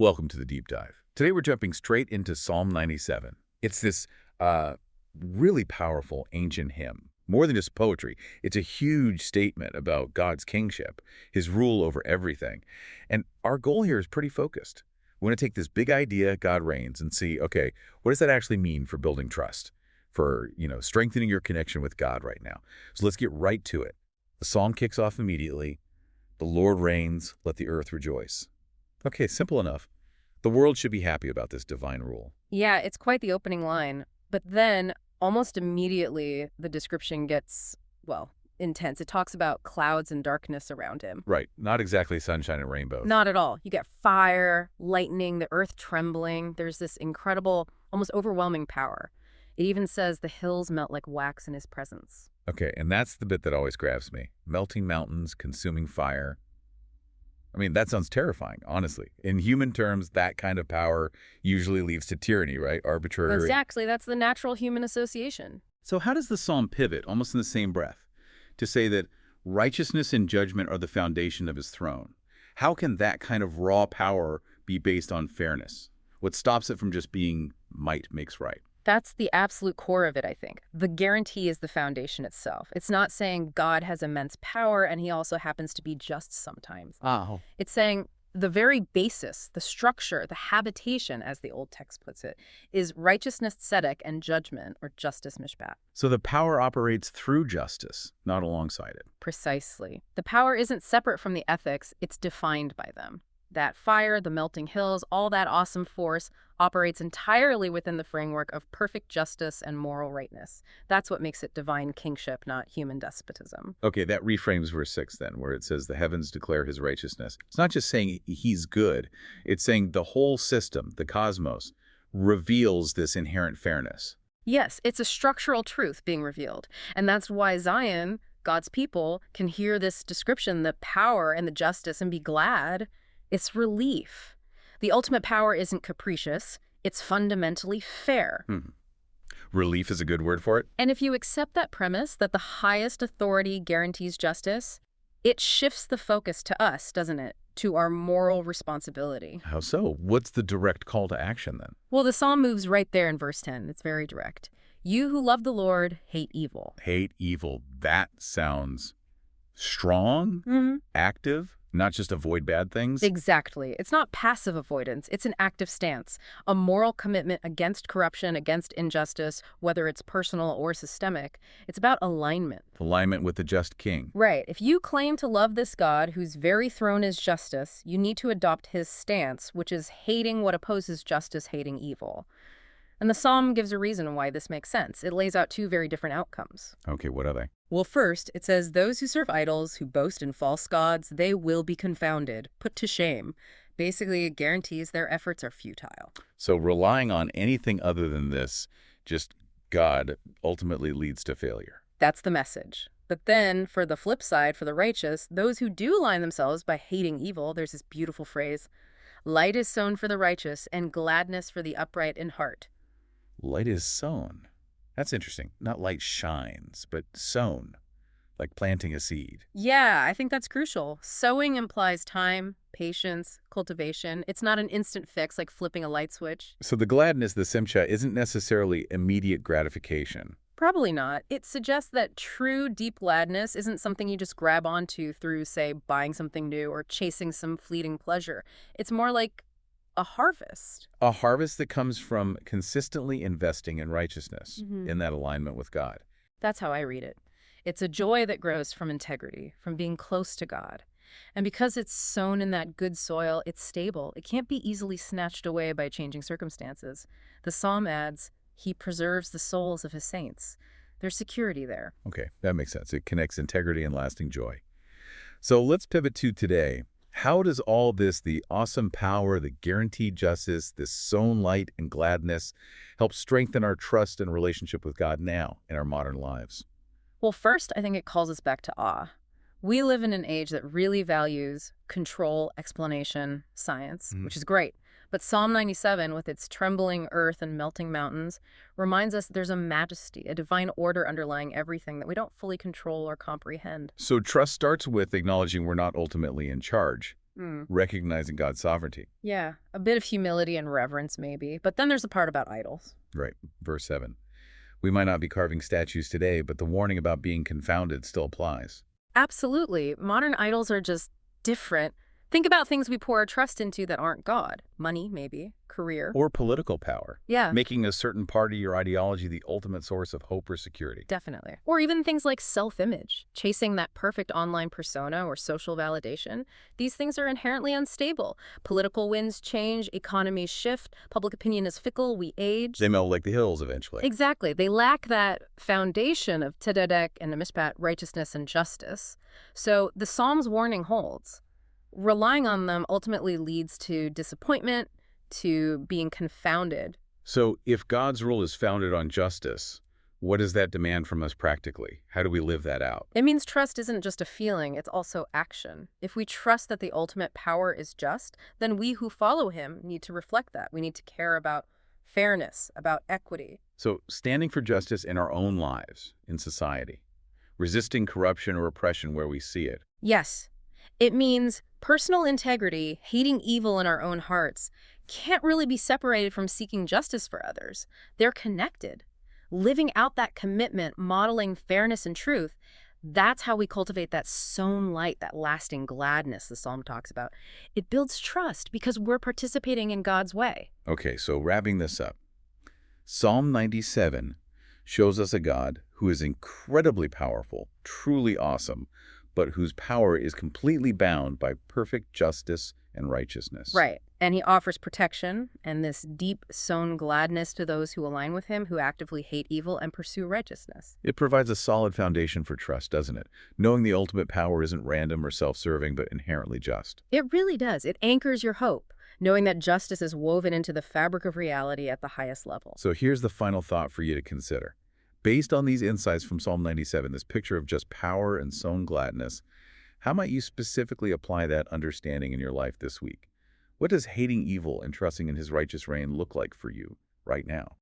Welcome to the deep dive. Today we're jumping straight into Psalm 97. It's this really powerful ancient hymn. More than just poetry, it's a huge statement about God's kingship, his rule over everything. And our goal here is pretty focused. We want to take this big idea, God reigns, and see, okay, what does that actually mean for building trust, for, strengthening your connection with God right now? So let's get right to it. The psalm kicks off immediately. The Lord reigns, let the earth rejoice. Okay, simple enough. The world should be happy about this divine rule. Yeah, it's quite the opening line. But then, almost immediately, the description gets, intense. It talks about clouds and darkness around him. Right, not exactly sunshine and rainbows. Not at all. You get fire, lightning, the earth trembling. There's this incredible, almost overwhelming power. It even says the hills melt like wax in his presence. Okay, and that's the bit that always grabs me. Melting mountains, consuming fire. I mean, that sounds terrifying, honestly. In human terms, that kind of power usually leads to tyranny, right? Arbitrary. Exactly. That's the natural human association. So how does the psalm pivot, almost in the same breath, to say that righteousness and judgment are the foundation of his throne? How can that kind of raw power be based on fairness? What stops it from just being might makes right? That's the absolute core of it, I think. The guarantee is the foundation itself. It's not saying God has immense power and he also happens to be just sometimes. Oh. It's saying the very basis, the structure, the habitation, as the old text puts it, is righteousness tzedek and judgment, or justice mishpat. So the power operates through justice, not alongside it. Precisely. The power isn't separate from the ethics, it's defined by them. That fire, the melting hills, all that awesome force operates entirely within the framework of perfect justice and moral rightness. That's what makes it divine kingship, not human despotism. Okay, that reframes verse 6 then, where it says the heavens declare his righteousness. It's not just saying he's good. It's saying the whole system, the cosmos, reveals this inherent fairness. Yes, it's a structural truth being revealed. And that's why Zion, God's people, can hear this description, the power and the justice, and be glad. It's relief. The ultimate power isn't capricious. It's fundamentally fair. Relief is a good word for it. And if you accept that premise that the highest authority guarantees justice, it shifts the focus to us, doesn't it? To our moral responsibility. How so? What's the direct call to action then? Well, the psalm moves right there in verse 10. It's very direct. You who love the Lord hate evil. Hate evil. That sounds strong, active. Not just avoid bad things? Exactly. It's not passive avoidance. It's an active stance, a moral commitment against corruption, against injustice, whether it's personal or systemic. It's about alignment. Alignment with the just king. Right. If you claim to love this God whose very throne is justice, you need to adopt his stance, which is hating what opposes justice, hating evil. And the psalm gives a reason why this makes sense. It lays out two very different outcomes. Okay, what are they? Well, first, it says, those who serve idols, who boast in false gods, they will be confounded, put to shame. Basically, it guarantees their efforts are futile. So relying on anything other than this, just God, ultimately leads to failure. That's the message. But then, for the flip side, for the righteous, those who do align themselves by hating evil, there's this beautiful phrase, light is sown for the righteous and gladness for the upright in heart. Light is sown. That's interesting. Not light shines, but sown, like planting a seed. Yeah, I think that's crucial. Sowing implies time, patience, cultivation. It's not an instant fix like flipping a light switch. So the gladness, the simcha, isn't necessarily immediate gratification. Probably not. It suggests that true, deep gladness isn't something you just grab onto through, say, buying something new or chasing some fleeting pleasure. It's more like a harvest. A harvest that comes from consistently investing in righteousness, in that alignment with God. That's how I read it. It's a joy that grows from integrity, from being close to God. And because it's sown in that good soil, it's stable. It can't be easily snatched away by changing circumstances. The psalm adds, he preserves the souls of his saints. There's security there. Okay, that makes sense. It connects integrity and lasting joy. So let's pivot to today. How does all this, the awesome power, the guaranteed justice, this sown light and gladness, help strengthen our trust and relationship with God now in our modern lives? Well, first, I think it calls us back to awe. We live in an age that really values control, explanation, science, which is great. But Psalm 97, with its trembling earth and melting mountains, reminds us there's a majesty, a divine order underlying everything that we don't fully control or comprehend. So trust starts with acknowledging we're not ultimately in charge. Hmm. recognizing God's sovereignty. Yeah, a bit of humility and reverence maybe. But then there's the part about idols. Right. Verse 7. We might not be carving statues today, but the warning about being confounded still applies. Absolutely. Modern idols are just different. Think about things we pour our trust into that aren't God. Money, maybe. Career. Or political power, Yeah, making a certain party or ideology the ultimate source of hope or security. definitely. Or even things like self-image, chasing that perfect online persona or social validation. These things are inherently unstable. Political winds change, economies shift, public opinion is fickle, we age. They melt like the hills eventually. Exactly. They lack that foundation of tzedek and mishpat, righteousness and justice. So the Psalm's warning holds. Relying on them ultimately leads to disappointment, to being confounded. So if God's rule is founded on justice, what does that demand from us practically? How do we live that out? It means trust isn't just a feeling, it's also action. If we trust that the ultimate power is just, then we who follow him need to reflect that. We need to care about fairness, about equity. So standing for justice in our own lives, in society, resisting corruption or oppression where we see it. Yes, it means personal integrity, hating evil in our own hearts, can't really be separated from seeking justice for others. They're connected. Living out that commitment, modeling fairness and truth, that's how we cultivate that sown light, that lasting gladness the psalm talks about. It builds trust because we're participating in God's way. Okay, so wrapping this up. Psalm 97 shows us a God who is incredibly powerful, truly awesome, but whose power is completely bound by perfect justice and righteousness. Right. And he offers protection and this deep sown gladness to those who align with him, who actively hate evil and pursue righteousness. It provides a solid foundation for trust, doesn't it? Knowing the ultimate power isn't random or self-serving, but inherently just. It really does. It anchors your hope, knowing that justice is woven into the fabric of reality at the highest level. So here's the final thought for you to consider. Based on these insights from Psalm 97, this picture of just power and sown gladness, how might you specifically apply that understanding in your life this week? What does hating evil and trusting in his righteous reign look like for you right now?